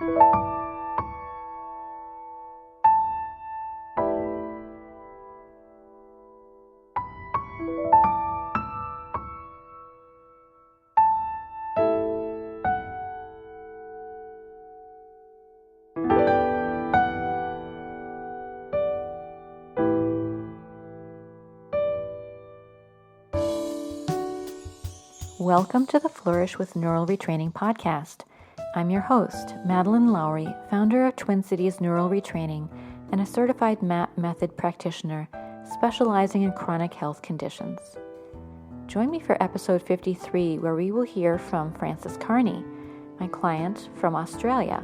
Welcome to the Flourish with Neural Retraining podcast. I'm your host, Madeline Lowry, founder of Twin Cities Neural Retraining and a certified MAP method practitioner specializing in chronic health conditions. Join me for episode 53, where we will hear from Frances Carney, my client from Australia.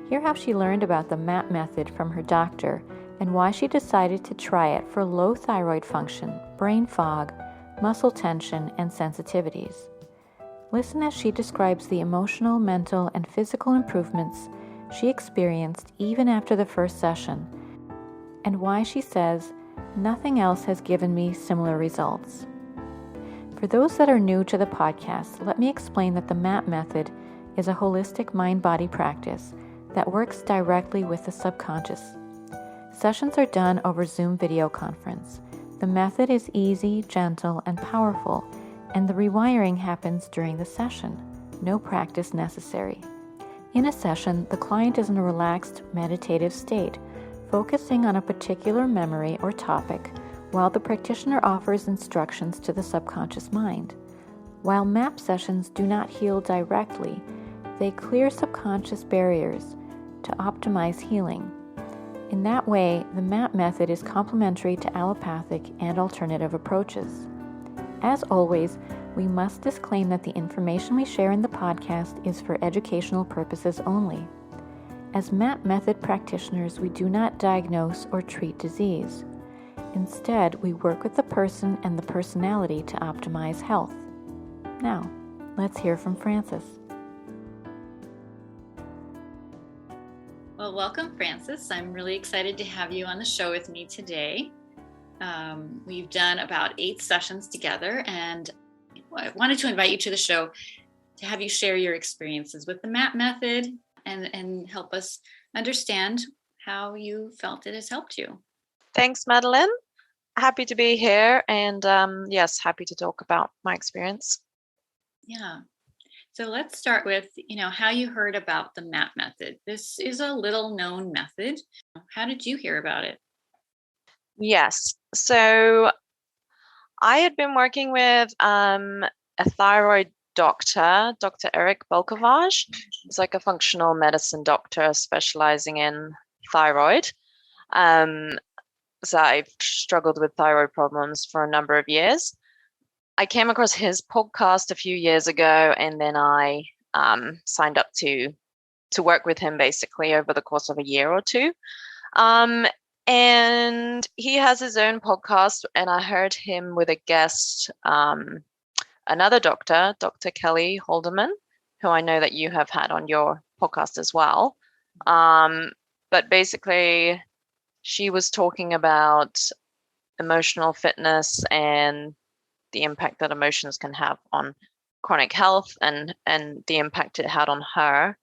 Hear how she learned about the MAP method from her doctor and why she decided to try it for low thyroid function, brain fog, muscle tension, and sensitivities. Listen as she describes the emotional, mental, and physical improvements she experienced even after the first session, and why she says, "Nothing else has given me similar results." For those that are new to the podcast, let me explain that the MAP method is a holistic mind-body practice that works directly with the subconscious. Sessions are done over Zoom video conference. The method is easy, gentle, and powerful, and the rewiring happens during the session. No practice necessary. In a session, the client is in a relaxed, meditative state, focusing on a particular memory or topic, while the practitioner offers instructions to the subconscious mind. While MAP sessions do not heal directly, they clear subconscious barriers to optimize healing. In that way, the MAP method is complementary to allopathic and alternative approaches. As always, we must disclaim that the information we share in the podcast is for educational purposes only. As MAP method practitioners, we do not diagnose or treat disease. Instead, we work with the person and the personality to optimize health. Now, let's hear from Frances. Well, welcome, Frances. I'm really excited to have you on the show with me today. We've done about 8 sessions together, and I wanted to invite you to the show to have you share your experiences with the MAP method and help us understand how you felt it has helped you. Thanks, Madeline. Happy to be here, and yes, happy to talk about my experience. Yeah. So let's start with, how you heard about the MAP method. This is a little known method. How did you hear about it? Yes. So I had been working with a thyroid doctor, Dr. Balcavage. He's like a functional medicine doctor specializing in thyroid. So I've struggled with thyroid problems for a number of years. I came across his podcast a few years ago, and then I signed up to work with him basically over the course of a year or two. And he has his own podcast, and I heard him with a guest, another doctor, Dr. Kelly Halderman, who I know that you have had on your podcast as well. But basically, she was talking about emotional fitness and the impact that emotions can have on chronic health and the impact it had on her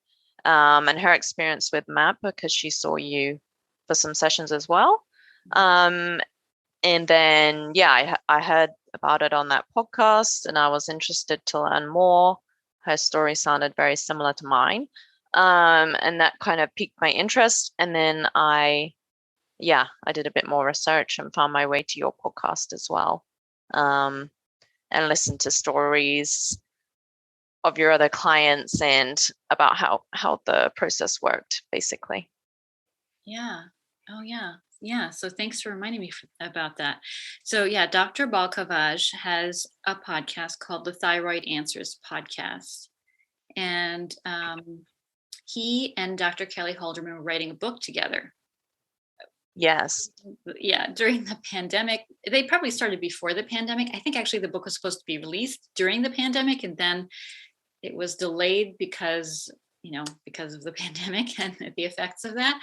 and her experience with MAP, because she saw you for some sessions as well. And then, I heard about it on that podcast, and I was interested to learn more. Her story sounded very similar to mine. And that kind of piqued my interest. And then I did a bit more research and found my way to your podcast as well. And listened to stories of your other clients and about how the process worked, basically. Yeah. Oh, yeah. Yeah. So thanks for reminding me about that. So Dr. Balcavage has a podcast called the Thyroid Answers Podcast. And he and Dr. Kelly Halderman were writing a book together. Yes. Yeah, during the pandemic. They probably started before the pandemic. I think actually the book was supposed to be released during the pandemic, and then it was delayed because of the pandemic and the effects of that.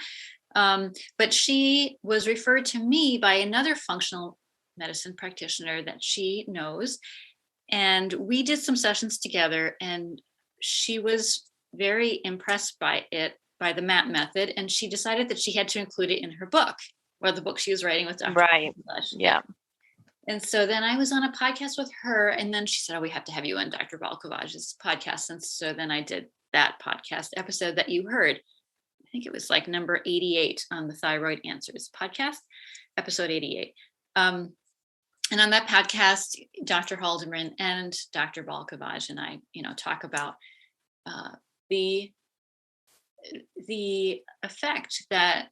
But she was referred to me by another functional medicine practitioner that she knows. And we did some sessions together, and she was very impressed by it by the MAP method, and she decided that she had to include it in her book, or the book she was writing with Dr. Right. Balcavage. Yeah. And so then I was on a podcast with her, and then she said, "Oh, we have to have you on Dr. Balcavage's podcast." And so then I did that podcast episode that you heard. I think it was like number 88 on the Thyroid Answers podcast, episode 88. And on that podcast, Dr. Haldeman and Dr. Balcavage and I, talk about the effect that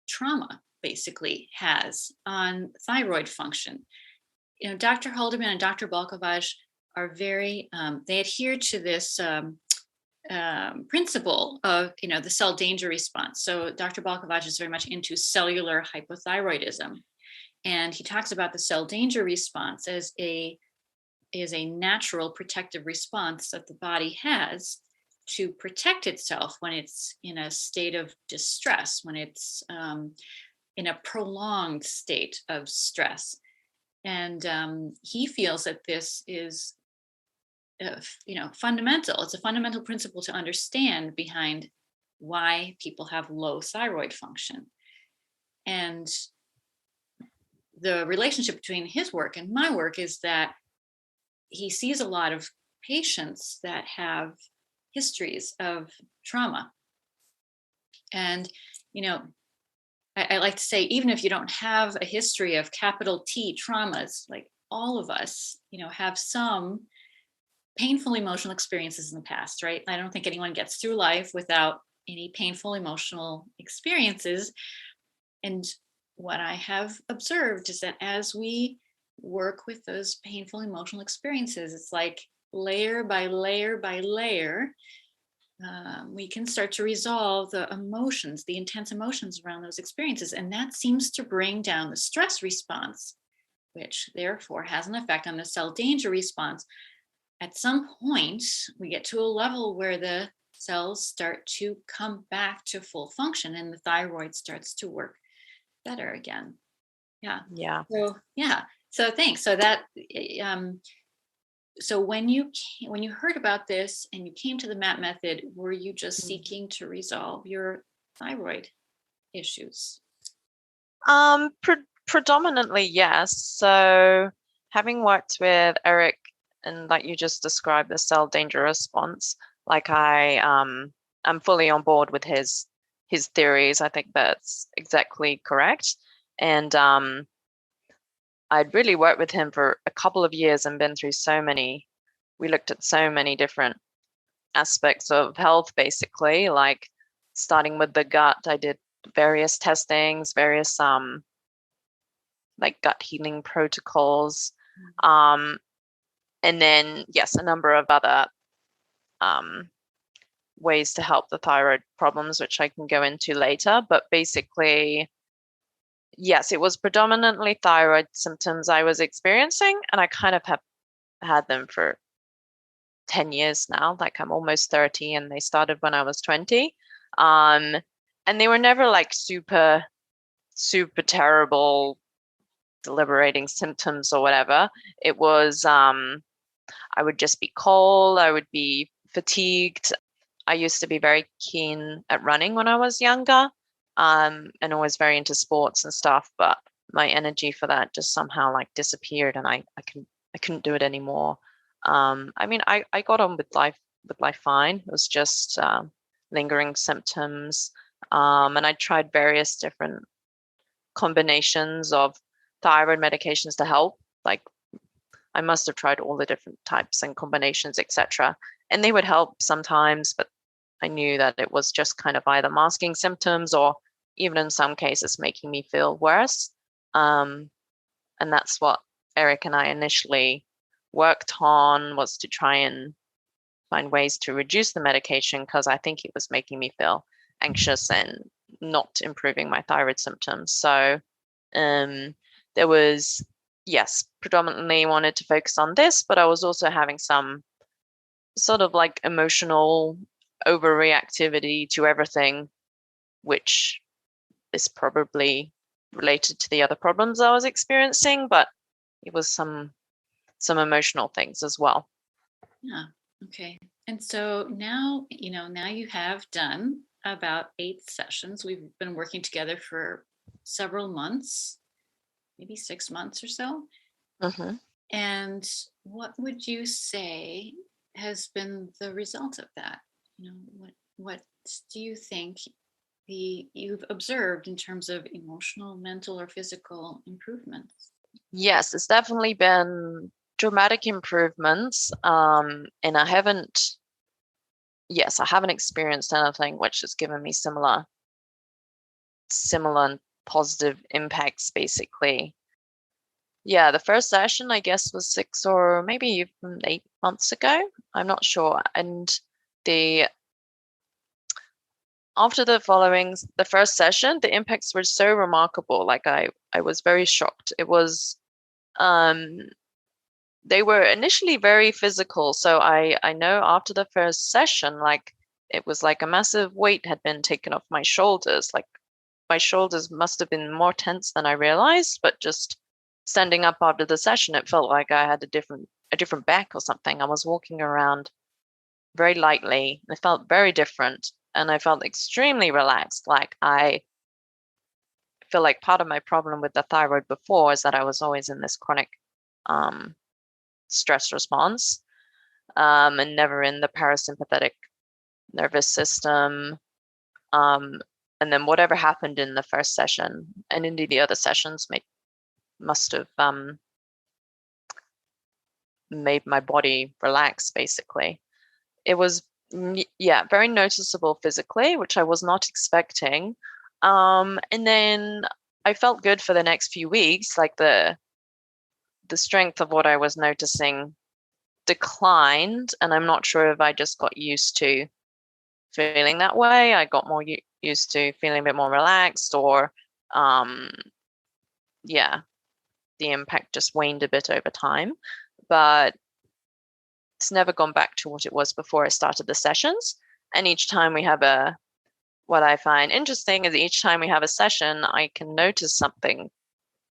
trauma basically has on thyroid function. Dr. Haldeman and Dr. Balcavage are very, they adhere to this principle of, the cell danger response. So Dr. Balcavage is very much into cellular hypothyroidism. And he talks about the cell danger response as a natural protective response that the body has to protect itself when it's in a state of distress, when it's in a prolonged state of stress. And he feels that this is, fundamental. It's a fundamental principle to understand behind why people have low thyroid function. And the relationship between his work and my work is that he sees a lot of patients that have histories of trauma. And, I like to say, even if you don't have a history of capital T traumas, like all of us, have some painful emotional experiences in the past, right? I don't think anyone gets through life without any painful emotional experiences. And what I have observed is that as we work with those painful emotional experiences, it's like layer by layer by layer, we can start to resolve the emotions, the intense emotions around those experiences. And that seems to bring down the stress response, which therefore has an effect on the cell danger response. At some point, we get to a level where the cells start to come back to full function and the thyroid starts to work better again. Yeah. So thanks. So that so when you heard about this and you came to the MAP method, were you just seeking to resolve your thyroid issues? Predominantly, yes. So having worked with Eric and like you just described the cell danger response, like I'm fully on board with his theories. I think that's exactly correct. And I'd really worked with him for a couple of years and been through we looked at so many different aspects of health, basically, like starting with the gut. I did various testings, various like gut healing protocols. And then, yes, a number of other ways to help the thyroid problems, which I can go into later. But basically, yes, it was predominantly thyroid symptoms I was experiencing, and I kind of have had them for 10 years now. Like I'm almost 30, and they started when I was 20. And they were never like super, super terrible, deliberating symptoms or whatever. It was, I would just be cold. I would be fatigued. I used to be very keen at running when I was younger. And always very into sports and stuff, but my energy for that just somehow like disappeared, and I couldn't do it anymore. I mean, I got on with life fine. It was just lingering symptoms, and I tried various different combinations of thyroid medications to help. Like I must have tried all the different types and combinations, etc., and they would help sometimes, but I knew that it was just kind of either masking symptoms or even in some cases making me feel worse. And that's what Eric and I initially worked on, was to try and find ways to reduce the medication, because I think it was making me feel anxious and not improving my thyroid symptoms. So there was, yes, predominantly wanted to focus on this, but I was also having some sort of like emotional overreactivity to everything, which is probably related to the other problems I was experiencing, but it was some emotional things as well. Yeah. Okay. And so now, now you have done about 8 sessions. We've been working together for several months, maybe 6 months or so. Mm-hmm. And what would you say has been the result of that? What do you think you've observed in terms of emotional, mental, or physical improvements? Yes, it's definitely been dramatic improvements. And I haven't experienced anything which has given me similar and positive impacts, basically. Yeah, the first session, I guess, was 6 or maybe even 8 months ago. I'm not sure. And after the first session, the impacts were so remarkable. Like I was very shocked. It was, they were initially very physical. So I know after the first session, like it was like a massive weight had been taken off my shoulders. Like my shoulders must have been more tense than I realized, but just standing up after the session, it felt like I had a different back or something. I was walking around very lightly. I felt very different, and I felt extremely relaxed. Like I feel like part of my problem with the thyroid before is that I was always in this chronic stress response, and never in the parasympathetic nervous system. And then whatever happened in the first session and indeed the other sessions must have made my body relax, basically. It was, very noticeable physically, which I was not expecting. And then I felt good for the next few weeks. Like the strength of what I was noticing declined, and I'm not sure if I just got used to feeling that way. I got more used to feeling a bit more relaxed, or the impact just waned a bit over time. But it's never gone back to what it was before I started the sessions. And each time we have what I find interesting is each time we have a session, I can notice something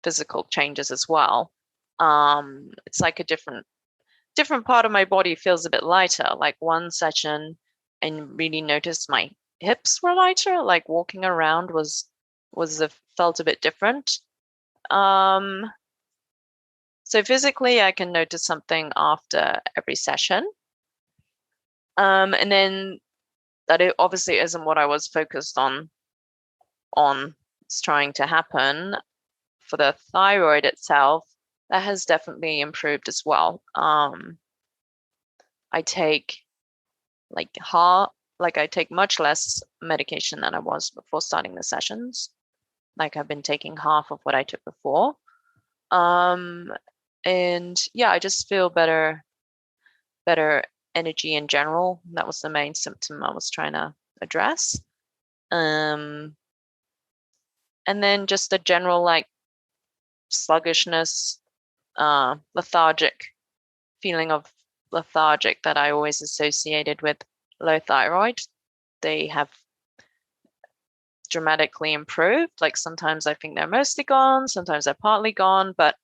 physical changes as well. It's like a different part of my body feels a bit lighter. Like one session, and really noticed my hips were lighter. Like walking around felt a bit different. So physically, I can notice something after every session. And then that it obviously isn't what I was focused on it's trying to happen. For the thyroid itself, that has definitely improved as well. I take I take much less medication than I was before starting the sessions. Like I've been taking half of what I took before. And yeah, I just feel better energy in general. That was the main symptom I was trying to address. And then just a general like sluggishness, lethargic feeling of lethargic that I always associated with low thyroid. They have dramatically improved. Like sometimes I think they're mostly gone, sometimes they're partly gone, but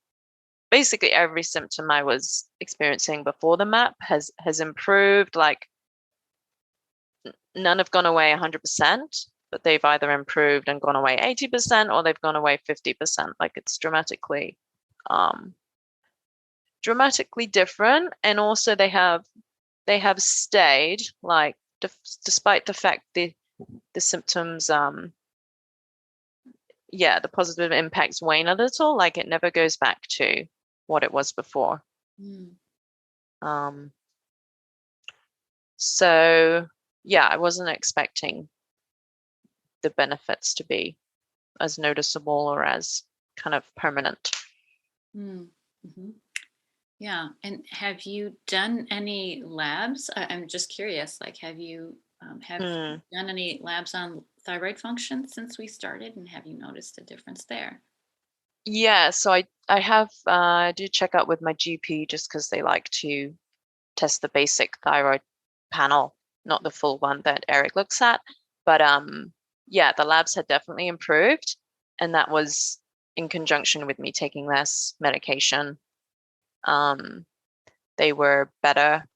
basically every symptom I was experiencing before the MAP has improved. Like none have gone away 100%, but they've either improved and gone away 80%, or they've gone away 50%. Like it's dramatically different. And also they have stayed, like despite the fact the symptoms the positive impacts wane a little, like it never goes back to what it was before. So yeah, I wasn't expecting the benefits to be as noticeable or as kind of permanent. Mm-hmm. Yeah. And have you done any labs? I'm just curious, like, have you done any labs on thyroid function since we started, and have you noticed a difference there? Yeah, so I have do check out with my GP just because they like to test the basic thyroid panel, not the full one that Eric looks at. But the labs had definitely improved, and that was in conjunction with me taking less medication. They were better.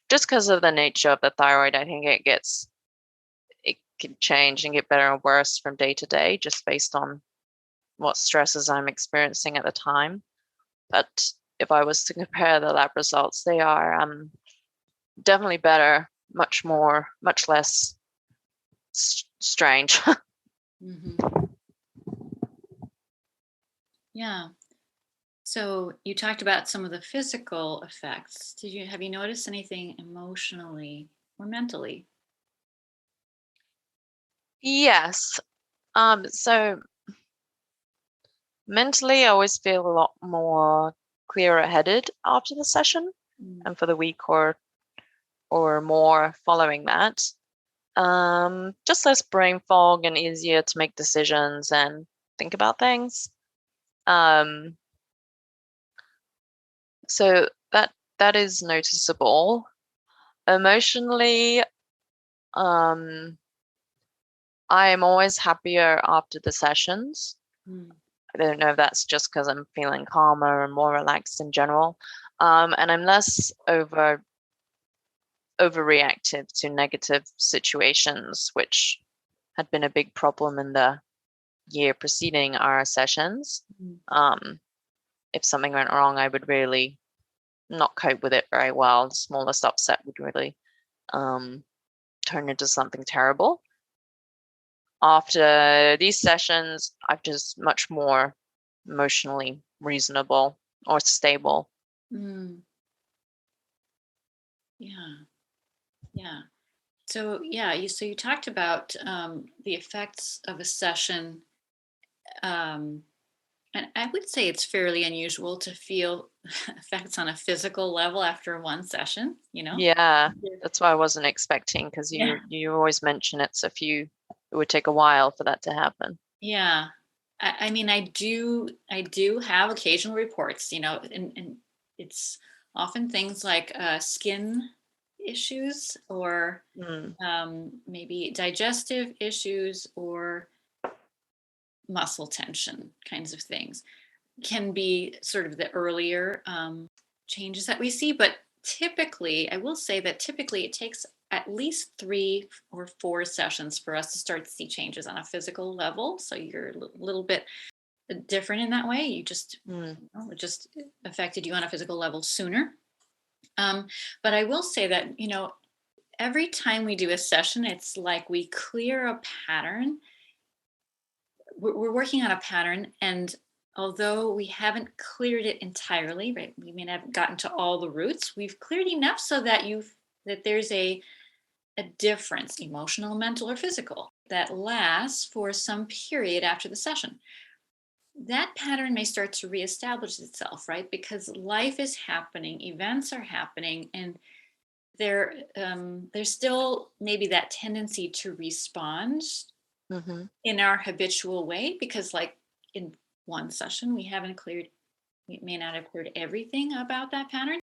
Just because of the nature of the thyroid, I think it gets can change and get better or worse from day to day, just based on what stresses I'm experiencing at the time. But if I was to compare the lab results, they are definitely better, much less strange. Mm-hmm. Yeah. So you talked about some of the physical effects. Have you noticed anything emotionally or mentally? Yes. So mentally, I always feel a lot more clearer headed after the session, Mm. and for the week or more following that. Just less brain fog and easier to make decisions and think about things. So that is noticeable. Emotionally, um, I am always happier after the sessions. Mm. I don't know if that's just because I'm feeling calmer and more relaxed in general. And I'm less overreactive to negative situations, which had been a big problem in the year preceding our sessions. Mm. If something went wrong, I would really not cope with it very well. The smallest upset would really turn into something terrible. After these sessions, I'm just much more emotionally reasonable or stable. Mm. Yeah. Yeah. So you talked about the effects of a session, and I would say it's fairly unusual to feel effects on a physical level after one session. Yeah, that's why I wasn't expecting, because Yeah. you always mention it would take a while for that to happen. Yeah. I mean, I do have occasional reports, and it's often things like skin issues or Mm, maybe digestive issues or muscle tension kinds of things can be sort of the earlier changes that we see. But typically, I will say that typically it takes at least 3 or 4 sessions for us to start to see changes on a physical level. So you're a little bit different in that way. mm, It just affected you on a physical level sooner. But I will say that, every time we do a session, it's like we clear a pattern. We're working on a pattern, and although we haven't cleared it entirely, right, we may not have gotten to all the roots, we've cleared enough so that there's a difference, emotional, mental, or physical, that lasts for some period after the session. That pattern may start to reestablish itself, right? Because life is happening, events are happening, and there's still maybe that tendency to respond mm-hmm. in our habitual way, because like in one session we may not have cleared everything about that pattern.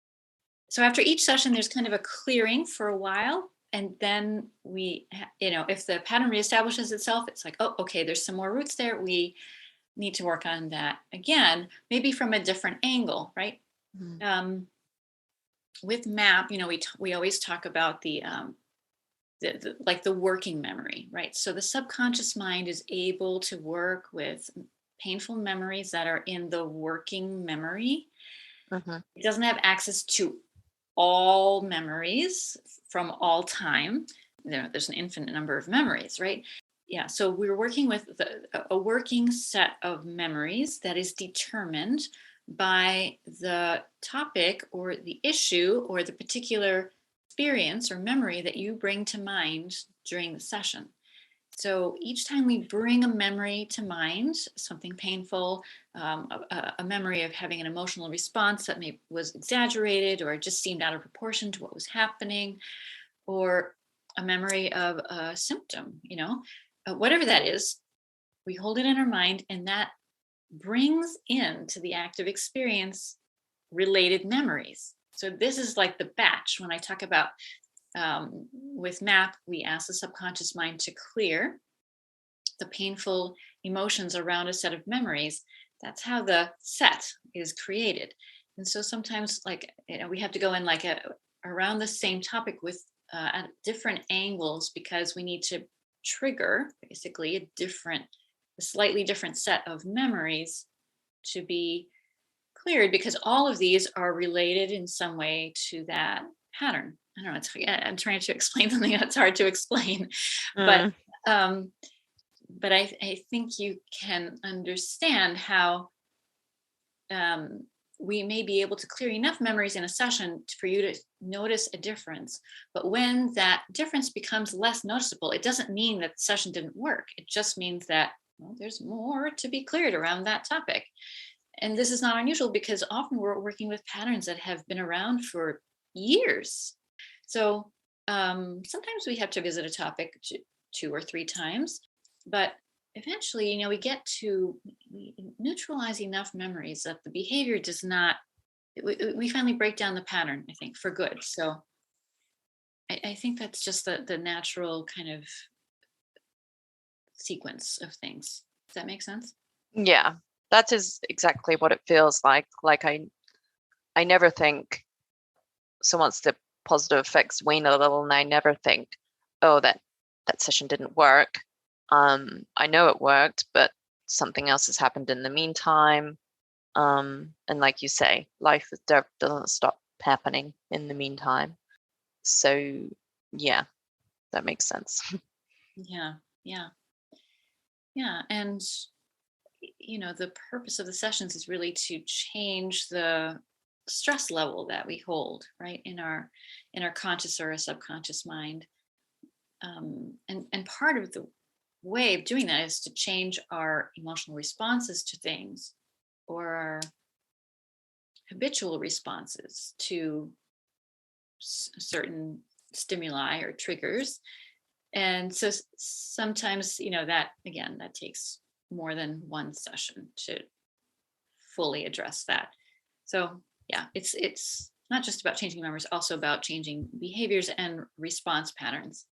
So after each session there's kind of a clearing for a while, and then if the pattern reestablishes itself, it's like, oh, okay, there's some more roots there, we need to work on that again, maybe from a different angle, right? Mm, With MAP, we always talk about the working memory, right? So the subconscious mind is able to work with painful memories that are in the working memory. mm-hmm. It doesn't have access to all memories from all time. There's an infinite number of memories, right? Yeah, so we're working with a working set of memories that is determined by the topic or the issue or the particular experience or memory that you bring to mind during the session. So each time we bring a memory to mind, something painful, a memory of having an emotional response that was exaggerated or just seemed out of proportion to what was happening, or a memory of a symptom, whatever that is, we hold it in our mind, and that brings into the active experience related memories. So this is like the batch. When I talk about with MAP, we ask the subconscious mind to clear the painful emotions around a set of memories. That's how the set is created. And so sometimes, like, we have to go in around the same topic with at different angles, because we need to trigger basically a slightly different set of memories to be cleared, because all of these are related in some way to that pattern. I don't know. I'm trying to explain something that's hard to explain, but Mm. but I think you can understand how we may be able to clear enough memories in a session for you to notice a difference. But when that difference becomes less noticeable, it doesn't mean that the session didn't work. It just means that, well, there's more to be cleared around that topic. And this is not unusual, because often we're working with patterns that have been around for years. So sometimes we have to visit a topic 2 or 3 times, but eventually, we neutralize enough memories that the behavior does not, we finally break down the pattern, I think, for good. So I think that's just the natural kind of sequence of things. Does that make sense? Yeah, that is exactly what it feels like. Like I never think, so once the positive effects wane a little, and I never think, oh, that session didn't work. I know it worked, but something else has happened in the meantime. And like you say, life doesn't stop happening in the meantime. So yeah, that makes sense. Yeah. And the purpose of the sessions is really to change the stress level that we hold, right, in our conscious or a subconscious mind. And part of the way of doing that is to change our emotional responses to things, or our habitual responses to certain stimuli or triggers. And so sometimes, that takes more than one session to fully address that. So yeah, it's not just about changing memories, also about changing behaviors and response patterns.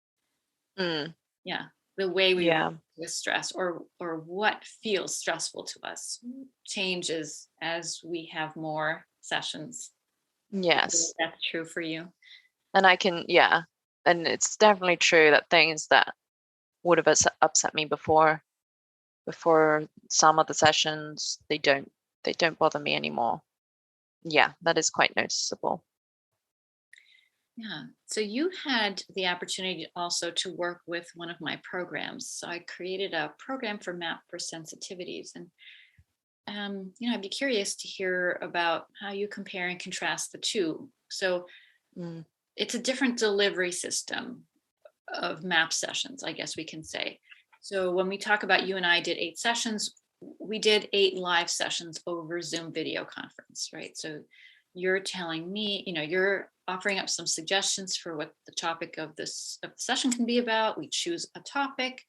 Yeah, the way we react with stress, or what feels stressful to us, changes as we have more sessions. Yes, that's true for you. and and it's definitely true that things that would have upset me before some of the sessions, they don't bother me anymore. Yeah, that is quite noticeable. Yeah. So you had the opportunity also to work with one of my programs. So I created a program for MAP for Sensitivities. And, I'd be curious to hear about how you compare and contrast the two. So it's a different delivery system of MAP sessions, I guess we can say. So when we talk about, you and I did 8 sessions, we did 8 live sessions over Zoom video conference, right? So you're telling me, you're offering up some suggestions for what the topic of the session can be about. We choose a topic.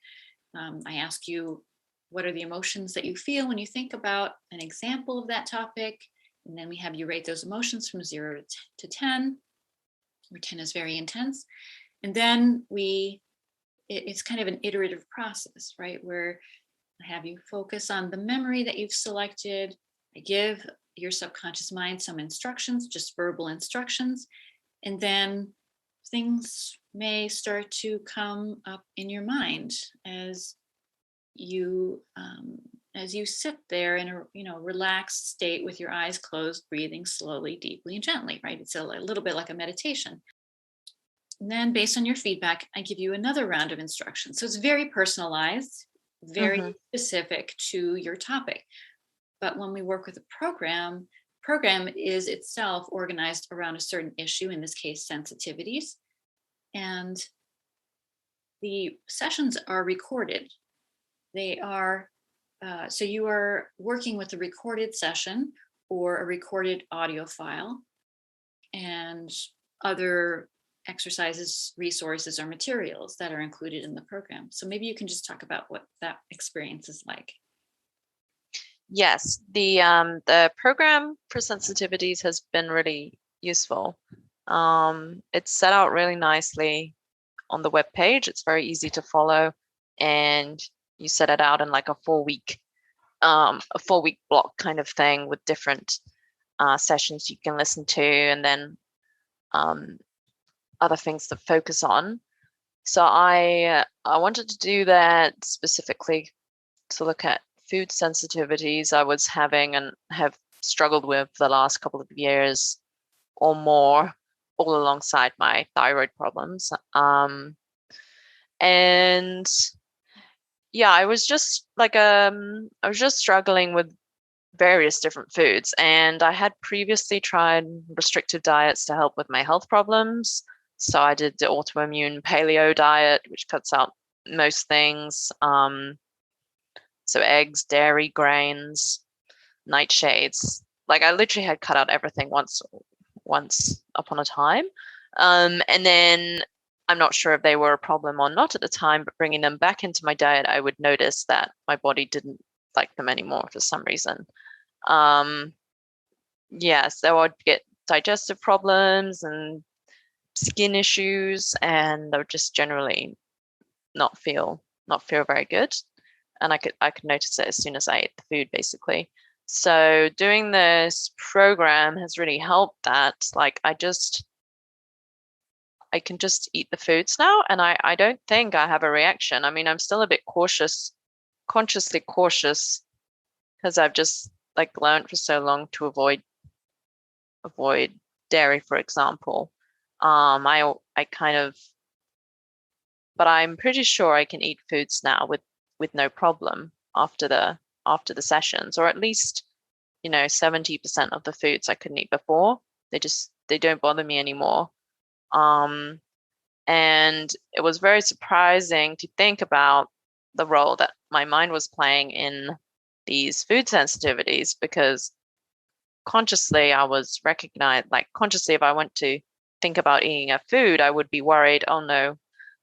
I ask you, what are the emotions that you feel when you think about an example of that topic? And then we have you rate those emotions from 0 to 10, where 10 is very intense. And then it's kind of an iterative process, right? Where I have you focus on the memory that you've selected. I give your subconscious mind some instructions, just verbal instructions. And then things may start to come up in your mind as you sit there in a relaxed state with your eyes closed, breathing slowly, deeply, and gently, right? It's a little bit like a meditation. And then based on your feedback, I give you another round of instructions. So it's very personalized, very specific to your topic. But when we work with a program is itself organized around a certain issue, in this case, sensitivities. And the sessions are recorded. They are, so you are working with a recorded session or a recorded audio file, and other exercises, resources, or materials that are included in the program. So maybe you can just talk about what that experience is like. Yes, the program for sensitivities has been really useful. It's set out really nicely on the web page. It's very easy to follow, and you set it out in like a 4-week block kind of thing, with different sessions you can listen to, and then other things to focus on. So I wanted to do that specifically to look at food sensitivities I was having and have struggled with the last couple of years or more, all alongside my thyroid problems. And yeah, I was just struggling with various different foods, and I had previously tried restrictive diets to help with my health problems. So I did the autoimmune paleo diet, which cuts out most things. So eggs, dairy, grains, nightshades. Like I literally had cut out everything once upon a time. And then I'm not sure if they were a problem or not at the time, but bringing them back into my diet, I would notice that my body didn't like them anymore for some reason. So I'd get digestive problems and skin issues, and I would just generally not feel very good. And I could notice it as soon as I ate the food, basically. So doing this program has really helped that. Like I can just eat the foods now, and I don't think I have a reaction. I mean, I'm still a bit consciously cautious, because I've just like learned for so long to avoid dairy, for example. I kind of, but I'm pretty sure I can eat foods now with no problem after the sessions, or at least 70% of the foods I couldn't eat before. They don't bother me anymore. And it was very surprising to think about the role that my mind was playing in these food sensitivities, because consciously I was consciously, if I went to think about eating a food, I would be worried, oh no,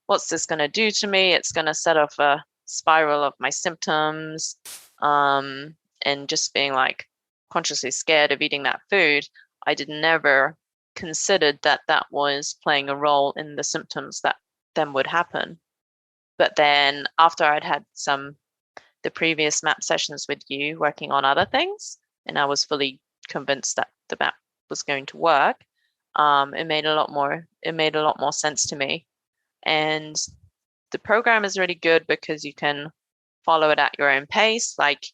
what's this going to do to me? It's going to set off a spiral of my symptoms, and just being like consciously scared of eating that food. I never considered that was playing a role in the symptoms that then would happen. But then after I'd had the previous MAP sessions with you working on other things, and I was fully convinced that the MAP was going to work, it made a lot more sense to me. And the program is really good because you can follow it at your own pace. Like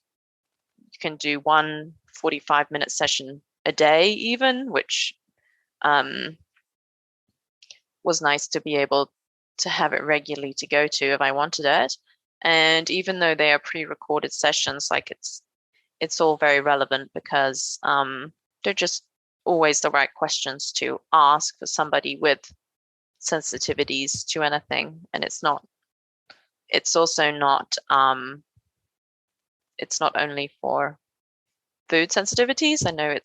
you can do 1 45-minute session a day even, which was nice to be able to have it regularly to go to if I wanted it. And even though they are pre-recorded sessions, like it's all very relevant, because they're just always the right questions to ask for somebody with sensitivities to anything. And it's also not it's not only for food sensitivities. I know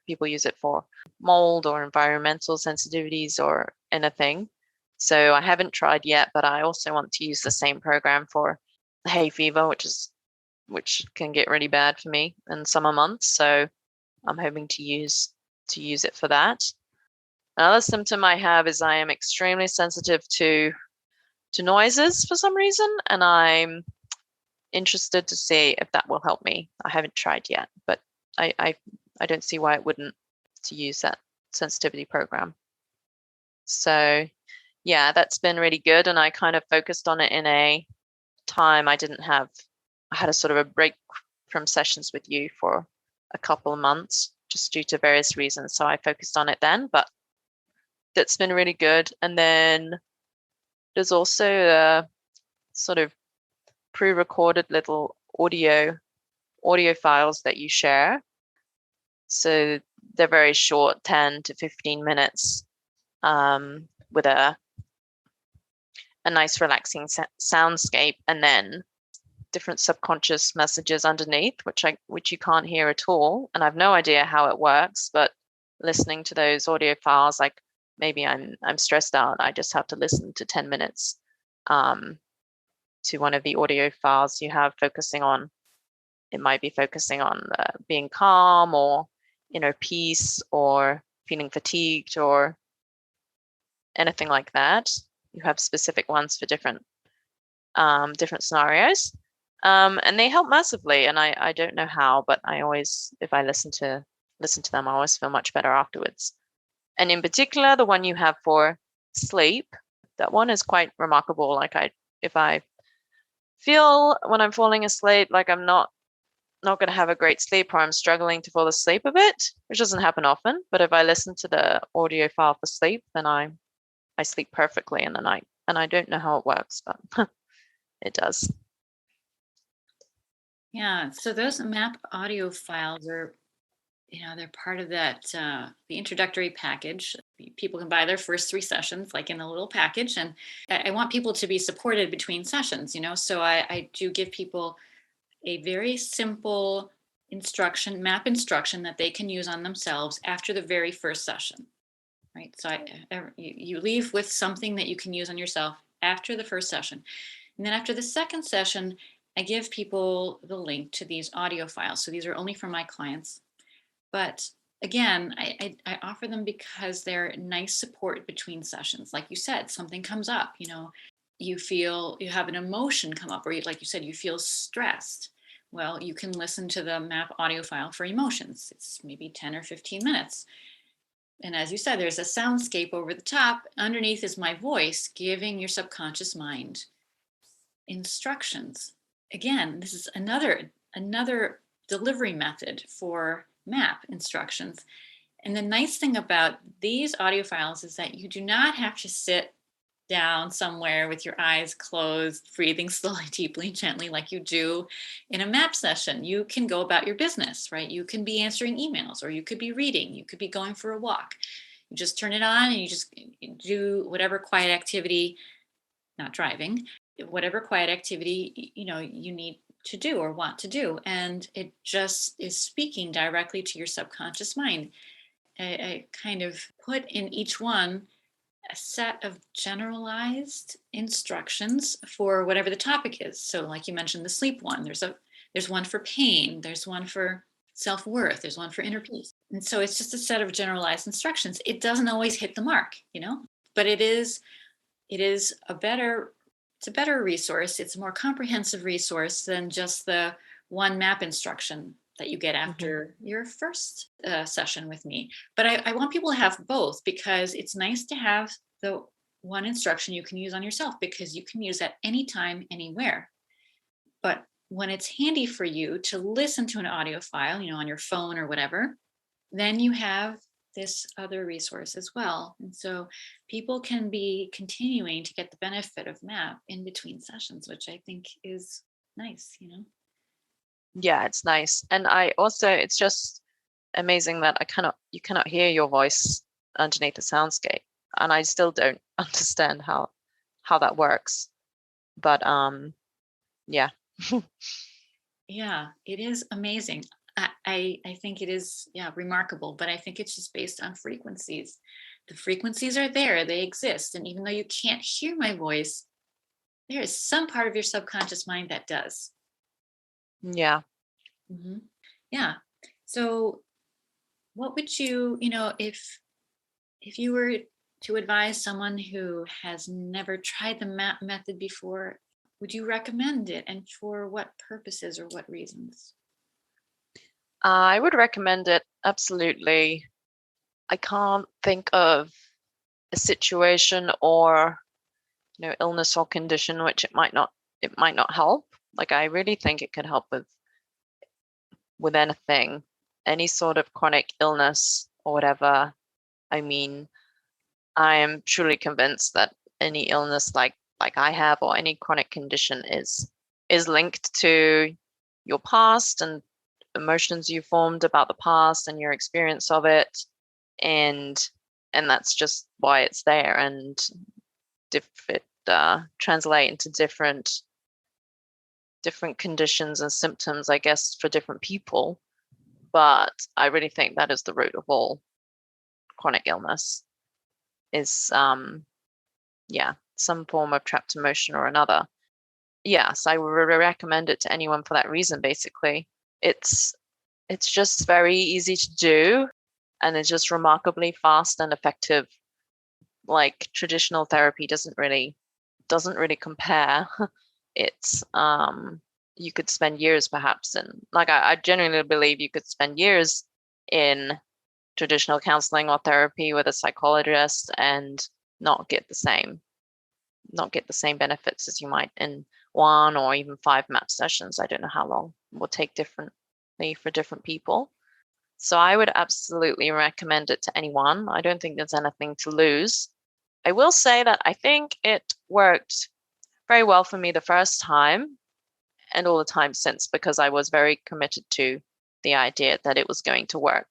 people use it for mold or environmental sensitivities or anything. So I haven't tried yet, but I also want to use the same program for hay fever, which can get really bad for me in summer months. So I'm hoping to use it for that. Another symptom I have is I am extremely sensitive to noises for some reason, and I'm interested to see if that will help me. I haven't tried yet, but I don't see why it wouldn't, to use that sensitivity program. So yeah, that's been really good, and I kind of focused on it in a time I had a sort of a break from sessions with you for a couple of months, just due to various reasons. So I focused on it then, but that's been really good. And then there's also a sort of pre-recorded little audio files that you share. So they're very short, 10 to 15 minutes, with a nice relaxing soundscape, and then different subconscious messages underneath, which you can't hear at all. And I've no idea how it works, but listening to those audio files, like maybe I'm stressed out, I just have to listen to 10 minutes to one of the audio files you have focusing on. It might be focusing on being calm, or peace, or feeling fatigued, or anything like that. You have specific ones for different scenarios, and they help massively. And I don't know how, but I always, if I listen to them, I always feel much better afterwards. And in particular, the one you have for sleep, that one is quite remarkable. Like if I feel when I'm falling asleep like I'm not going to have a great sleep, or I'm struggling to fall asleep a bit, which doesn't happen often, but if I listen to the audio file for sleep, then I sleep perfectly in the night. And I don't know how it works, but it does. Yeah, so those MAP audio files are, they're part of that, the introductory package. People can buy their first 3 sessions, like in a little package. And I want people to be supported between sessions, so I do give people a very simple MAP instruction that they can use on themselves after the very first session, right? So you leave with something that you can use on yourself after the first session. And then after the second session, I give people the link to these audio files. So these are only for my clients. But again, I offer them because they're nice support between sessions. Like you said, something comes up, you have an emotion come up, or like you said, you feel stressed. Well, you can listen to the MAP audio file for emotions. It's maybe 10 or 15 minutes. And as you said, there's a soundscape over the top. Underneath is my voice giving your subconscious mind instructions. Again, this is another delivery method for MAP instructions. And the nice thing about these audio files is that you do not have to sit down somewhere with your eyes closed, breathing slowly, deeply, gently, like you do in a MAP session. You can go about your business, right? You can be answering emails, or you could be reading, you could be going for a walk. You just turn it on and you just do whatever quiet activity, not driving, whatever quiet activity, you need to do or want to do. And it just is speaking directly to your subconscious mind. I kind of put in each one a set of generalized instructions for whatever the topic is. So like you mentioned, the sleep one, there's one for pain, there's one for self-worth, there's one for inner peace. And so it's just a set of generalized instructions. It doesn't always hit the mark, but it is a better resource. It's a more comprehensive resource than just the one MAP instruction that you get after your first session with me. But I want people to have both, because it's nice to have the one instruction you can use on yourself, because you can use at any time, anywhere. But when it's handy for you to listen to an audio file, on your phone or whatever, then you have this other resource as well. And so people can be continuing to get the benefit of MAP in between sessions, which I think is nice, Yeah, it's nice. And it's just amazing that you cannot hear your voice underneath the soundscape. And I still don't understand how that works. But yeah. Yeah, it is amazing. I think it is, remarkable, but I think it's just based on frequencies. The frequencies are there, they exist. And even though you can't hear my voice, there is some part of your subconscious mind that does. Yeah. Mm-hmm. Yeah. So what would you, if you were to advise someone who has never tried the MAP method before, would you recommend it, and for what purposes or what reasons? I would recommend it, absolutely. I can't think of a situation or illness or condition which it might not help. Like, I really think it could help with anything, any sort of chronic illness or whatever. I mean, I am truly convinced that any illness like I have, or any chronic condition, is linked to your past and emotions you formed about the past and your experience of it, and that's just why it's there. And it translate into different conditions and symptoms, I guess, for different people. But I really think that is the root of all chronic illness, is some form of trapped emotion or another. Yes, I would recommend it to anyone for that reason. Basically, it's just very easy to do, and it's just remarkably fast and effective. Like, traditional therapy doesn't really compare. It's you could spend years perhaps in, like, I genuinely believe you could spend years in traditional counseling or therapy with a psychologist and not get the same. not get the same benefits as you might in 1 or even 5 MAP sessions. I don't know how long it will take differently for different people. So I would absolutely recommend it to anyone. I don't think there's anything to lose. I will say that I think it worked very well for me the first time and all the time since, because I was very committed to the idea that it was going to work.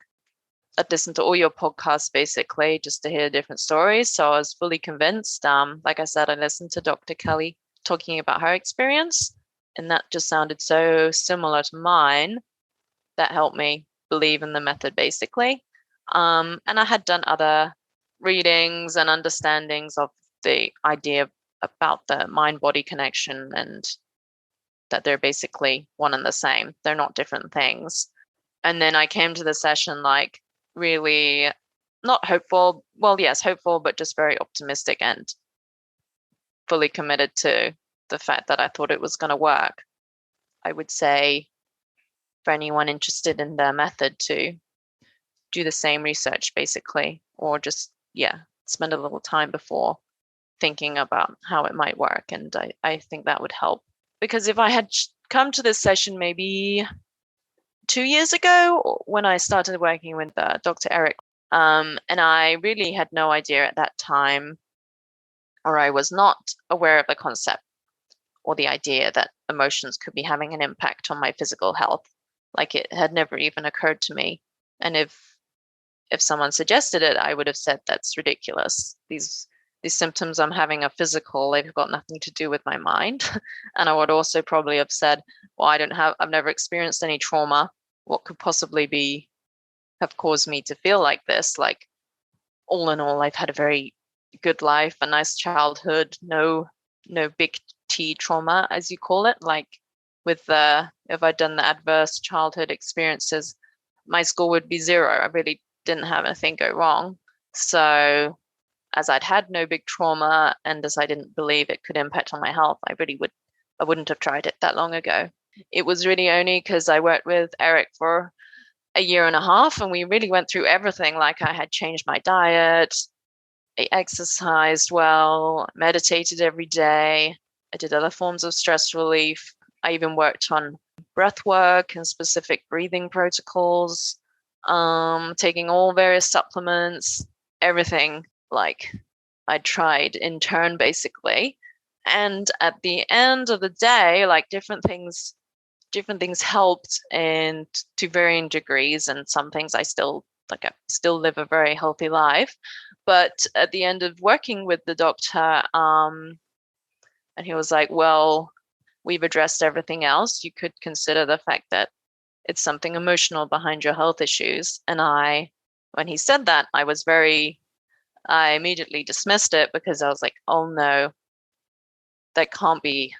I'd listened to all your podcasts basically just to hear different stories. So I was fully convinced. Like I said, I listened to Dr. Kelly talking about her experience, and that just sounded so similar to mine. That helped me believe in the method basically. And I had done other readings and understandings of the idea about the mind-body connection, and that they're basically one and the same. They're not different things. And then I came to the session like really not hopeful. Well, yes, hopeful, but just very optimistic and fully committed to the fact that I thought it was going to work. I would say for anyone interested in the method to do the same research basically, or just, spend a little time before thinking about how it might work. And I think that would help, because if I had come to this session maybe 2 years ago when I started working with Dr. Eric, and I really had no idea at that time, or I was not aware of the concept or the idea that emotions could be having an impact on my physical health. Like, it had never even occurred to me. And if someone suggested it, I would have said that's ridiculous. These symptoms I'm having are physical. They've got nothing to do with my mind. And I would also probably have said, well, I've never experienced any trauma. What could possibly have caused me to feel like this? Like, all in all, I've had a very good life, a nice childhood, no big T trauma, as you call it. Like, with if I'd done the adverse childhood experiences, my score would be 0. I really didn't have anything go wrong. So as I'd had no big trauma, and as I didn't believe it could impact on my health, I wouldn't have tried it that long ago. It was really only because I worked with Eric for a year and a half, and we really went through everything. Like, I had changed my diet, I exercised well, meditated every day. I did other forms of stress relief. I even worked on breath work and specific breathing protocols, taking all various supplements, everything. Like, I tried in turn basically. And at the end of the day, like, different things helped, and to varying degrees. And some things I still live a very healthy life. But at the end of working with the doctor, and he was like, well, we've addressed everything else. You could consider the fact that it's something emotional behind your health issues. And when he said that, I immediately dismissed it, because I was like, oh no, that can't be,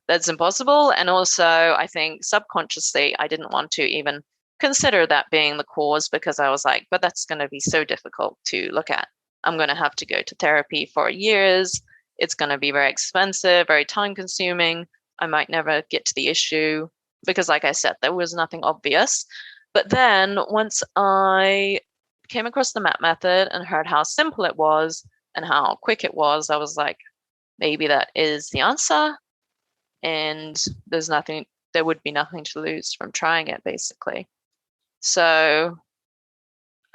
that's impossible. And also, I think subconsciously, I didn't want to even consider that being the cause, because I was like, but that's going to be so difficult to look at. I'm going to have to go to therapy for years. It's going to be very expensive, very time consuming. I might never get to the issue, because, like I said, there was nothing obvious. But then once I came across the MAP method and heard how simple it was and how quick it was, I was like, maybe that is the answer. And there would be nothing to lose from trying it, basically. So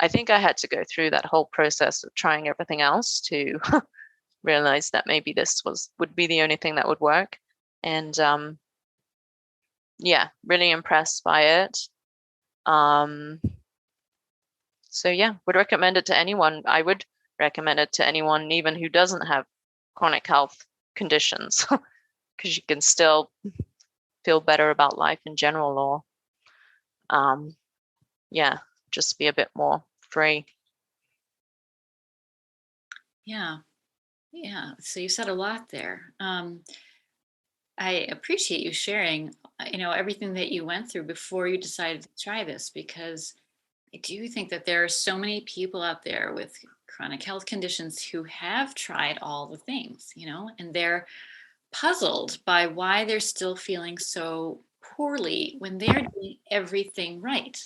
I think I had to go through that whole process of trying everything else to realize that maybe this would be the only thing that would work. And really impressed by it. So would recommend it to anyone. I would recommend it to anyone, even who doesn't have chronic health conditions, because you can still feel better about life in general, or just be a bit more free. Yeah. So you said a lot there. I appreciate you sharing, everything that you went through before you decided to try this, because I do think that there are so many people out there with chronic health conditions who have tried all the things, and they're puzzled by why they're still feeling so poorly when they're doing everything right.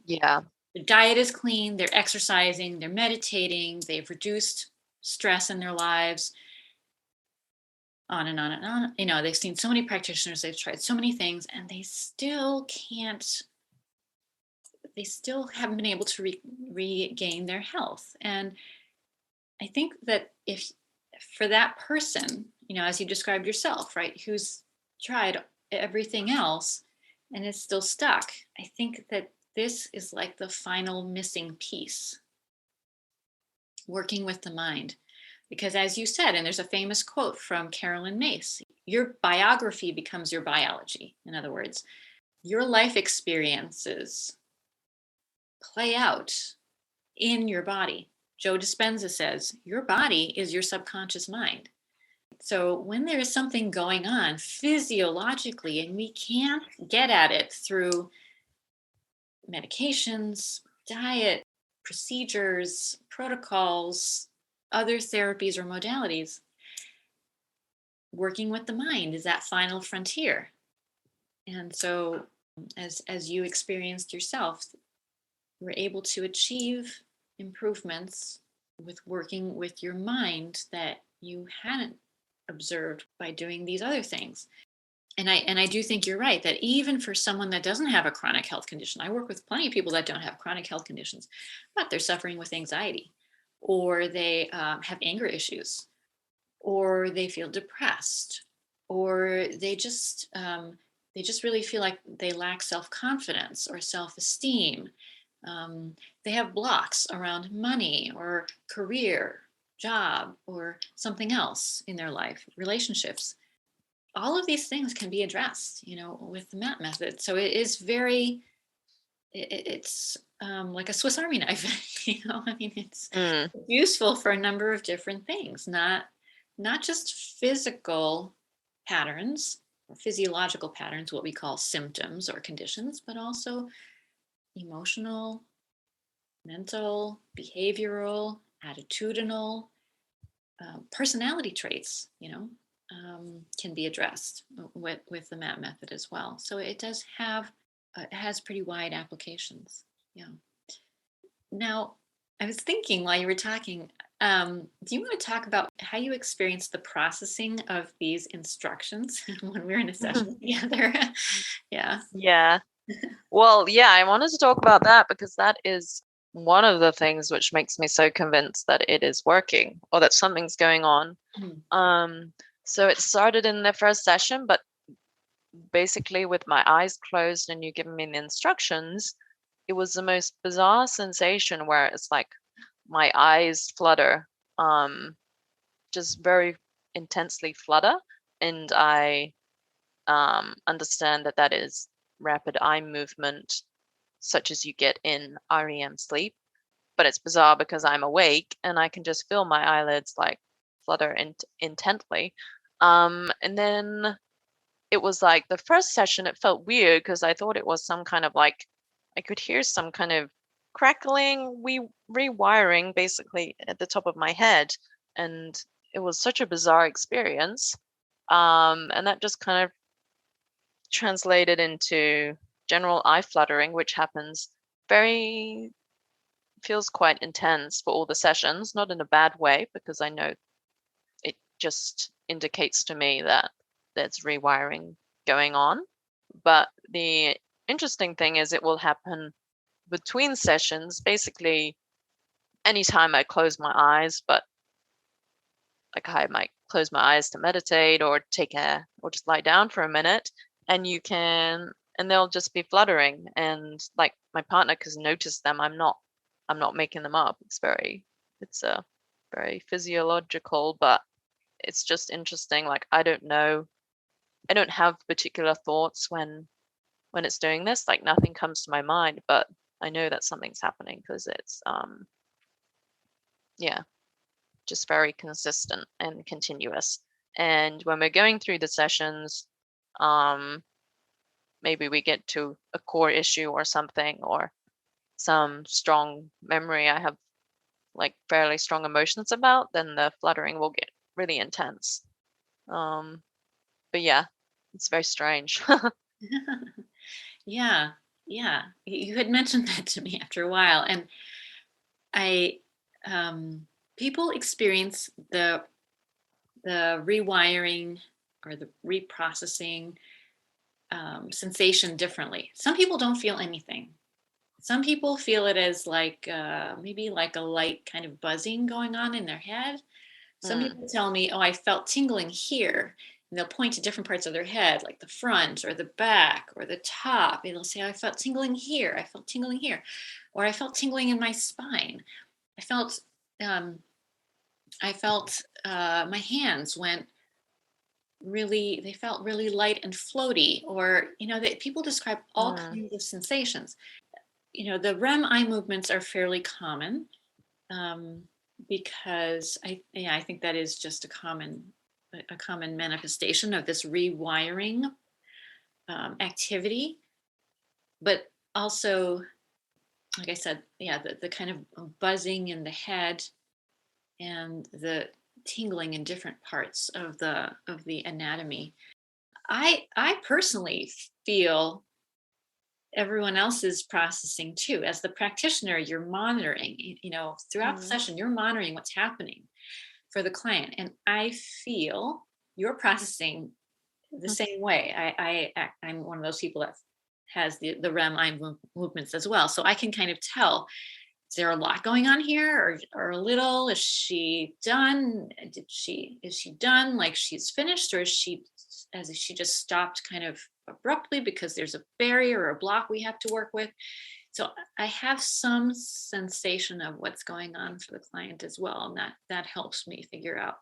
Yeah. Their diet is clean, they're exercising, they're meditating, they've reduced stress in their lives. on and on and on. They've seen so many practitioners, they've tried so many things, and they still haven't been able to regain their health. And I think that if for that person, as you described yourself, right, who's tried everything else and is still stuck, I think that this is like the final missing piece, working with the mind. Because as you said, and there's a famous quote from Carolyn Mace, your biography becomes your biology. In other words, your life experiences play out in your body. Joe Dispenza says, your body is your subconscious mind. So when there is something going on physiologically and we can't get at it through medications, diet, procedures, protocols, other therapies or modalities, working with the mind is that final frontier. And so as you experienced yourself, you were able to achieve improvements with working with your mind that you hadn't observed by doing these other things. And I do think you're right that even for someone that doesn't have a chronic health condition, I work with plenty of people that don't have chronic health conditions, but they're suffering with anxiety, or they have anger issues, or they feel depressed, or they just really feel like they lack self-confidence or self-esteem. They have blocks around money or career, job, or something else in their life, relationships. All of these things can be addressed, with the MAP method. So it is it's like a Swiss Army knife. It's useful for a number of different things, not just physical patterns or physiological patterns, what we call symptoms or conditions, but also emotional, mental, behavioral, attitudinal, personality traits, can be addressed with the MAP method as well. So it does have, it has pretty wide applications. Yeah. Now, I was thinking while you were talking, do you want to talk about how you experienced the processing of these instructions when we were in a session together? Yeah. Yeah. Well, yeah, I wanted to talk about that because that is one of the things which makes me so convinced that it is working or that something's going on. So it started in the first session, but basically with my eyes closed and you giving me the instructions, it was the most bizarre sensation where it's like my eyes flutter, just very intensely flutter, and I understand that is rapid eye movement, such as you get in REM sleep. But it's bizarre because I'm awake and I can just feel my eyelids like flutter intently. And then it was like the first session, it felt weird because I thought it was some kind of like, I could hear some kind of crackling, rewiring basically at the top of my head. And it was such a bizarre experience. And that just kind of translated into general eye fluttering, which feels quite intense for all the sessions, not in a bad way, because I know it just indicates to me that there's rewiring going on. But the interesting thing is it will happen between sessions, basically anytime I close my eyes, but like I might close my eyes to meditate or or just lie down for a minute, and they'll just be fluttering, and like my partner can notice them. I'm not making them up. It's a very physiological, but it's just interesting. Like I don't have particular thoughts when it's doing this. Like nothing comes to my mind, but I know that something's happening because it's just very consistent and continuous. And when we're going through the sessions, maybe we get to a core issue or something, or some strong memory I have like fairly strong emotions about, then the fluttering will get really intense. But yeah, it's very strange. Yeah. You had mentioned that to me after a while, and I people experience the the rewiring or the reprocessing sensation differently. Some people don't feel anything. Some people feel it as like maybe like a light kind of buzzing going on in their head. Some Mm. people tell me, oh, I felt tingling here. And they'll point to different parts of their head, like the front or the back or the top. And they'll say, I felt tingling here. I felt tingling here. Or I felt tingling in my spine. I felt my hands went really, they felt really light and floaty. Or, people describe all Mm. kinds of sensations. The REM eye movements are fairly common. Because I think that is just a common manifestation of this rewiring activity. But also, like I said, the kind of buzzing in the head and the tingling in different parts of the anatomy. I personally feel everyone else is processing too. As the practitioner, you're monitoring, throughout the session, you're monitoring what's happening for the client. And I feel you're processing the same way. I'm one of those people that has the REM eye movements as well. So I can kind of tell, is there a lot going on here or a little? Is she done? Is she done? Like she's finished, or has she just stopped kind of abruptly because there's a barrier or a block we have to work with? So I have some sensation of what's going on for the client as well. And that helps me figure out,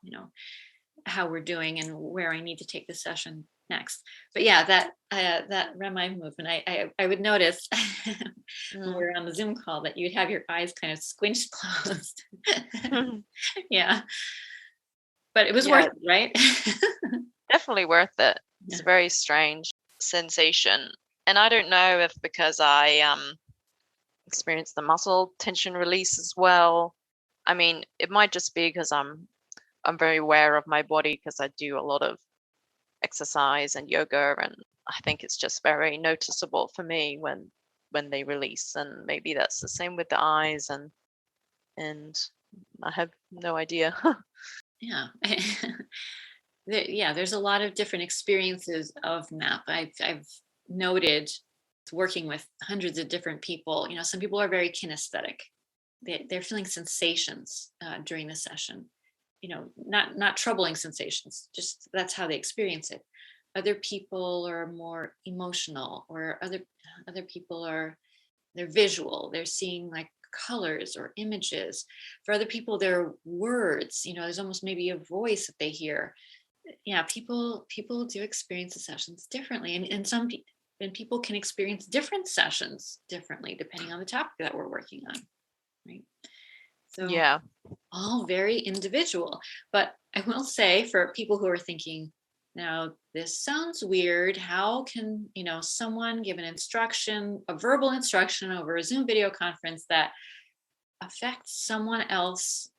how we're doing and where I need to take the session next. But yeah, that REM eye movement, I would notice when we were on the Zoom call that you'd have your eyes kind of squinched closed. Yeah. But it was worth it, right? Definitely worth it. It's Yeah. a very strange sensation. And I don't know if because I experienced the muscle tension release as well. I mean, it might just be because I'm very aware of my body because I do a lot of exercise and yoga, and I think it's just very noticeable for me when they release. And maybe that's the same with the eyes, and I have no idea. Yeah. There's a lot of different experiences of MAP. I've noted working with hundreds of different people. Some people are very kinesthetic. They're feeling sensations during the session. Not troubling sensations. Just that's how they experience it. Other people are more emotional, or other people they're visual. They're seeing like colors or images. For other people, they're words. There's almost maybe a voice that they hear. Yeah, people do experience the sessions differently, and people can experience different sessions differently depending on the topic that we're working on, right? So Yeah. all very individual. But I will say, for people who are thinking, now this sounds weird, how can someone give a verbal instruction over a Zoom video conference that affects someone else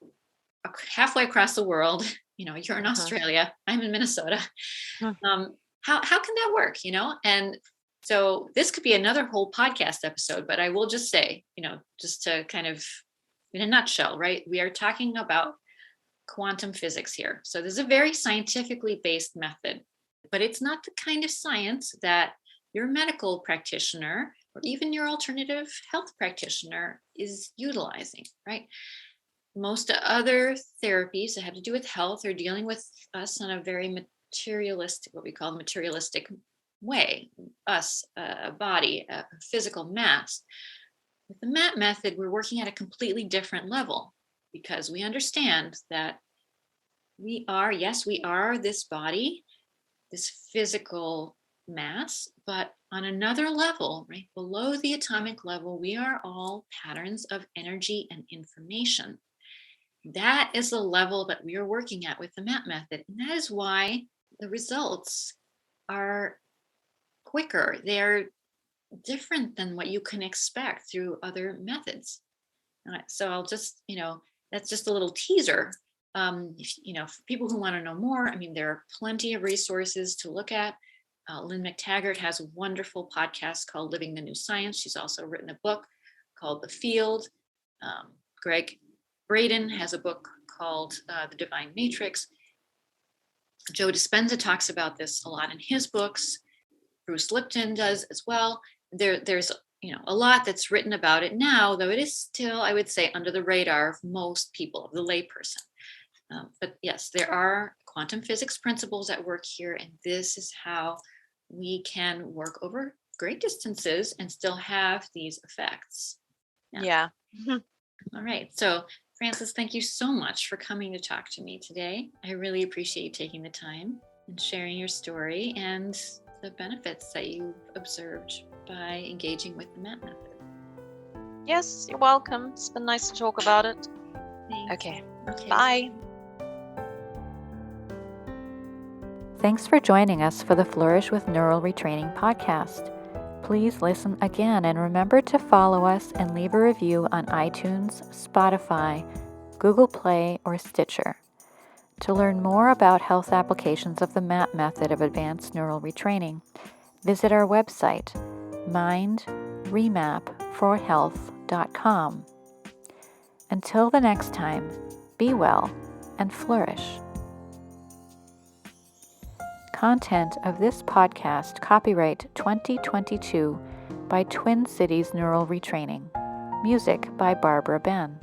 halfway across the world? You're in Australia, I'm in Minnesota. How can that work? And so this could be another whole podcast episode, but I will just say, just to kind of, in a nutshell, right? We are talking about quantum physics here. So this is a very scientifically based method, but it's not the kind of science that your medical practitioner or even your alternative health practitioner is utilizing, right? Most other therapies that have to do with health are dealing with us on a very materialistic, what we call materialistic way, us, a body, a physical mass. With the MAP method, we're working at a completely different level because we understand that we are this body, this physical mass, but on another level, right below the atomic level, we are all patterns of energy and information. That is the level that we are working at with the MAP method. And that is why the results are quicker. They're different than what you can expect through other methods. So I'll just, that's just a little teaser. For people who want to know more, I mean, there are plenty of resources to look at. Lynn McTaggart has a wonderful podcast called Living the New Science. She's also written a book called The Field. Greg Braden has a book called The Divine Matrix. Joe Dispenza talks about this a lot in his books. Bruce Lipton does as well. There's a lot that's written about it now, though it is still, I would say, under the radar of most people, of the layperson. But yes, there are quantum physics principles at work here, and this is how we can work over great distances and still have these effects. Yeah. All right. So, Frances, thank you so much for coming to talk to me today. I really appreciate you taking the time and sharing your story and the benefits that you've observed by engaging with the MAP method. Yes, you're welcome. It's been nice to talk about it. Thanks. Okay. Bye. Thanks for joining us for the Flourish with Neural Retraining podcast. Please listen again and remember to follow us and leave a review on iTunes, Spotify, Google Play, or Stitcher. To learn more about health applications of the MAP method of advanced neural retraining, visit our website, mindremapforhealth.com. Until the next time, be well and flourish. Content of this podcast copyright 2022 by Twin Cities Neural Retraining. Music by Barbara Ben.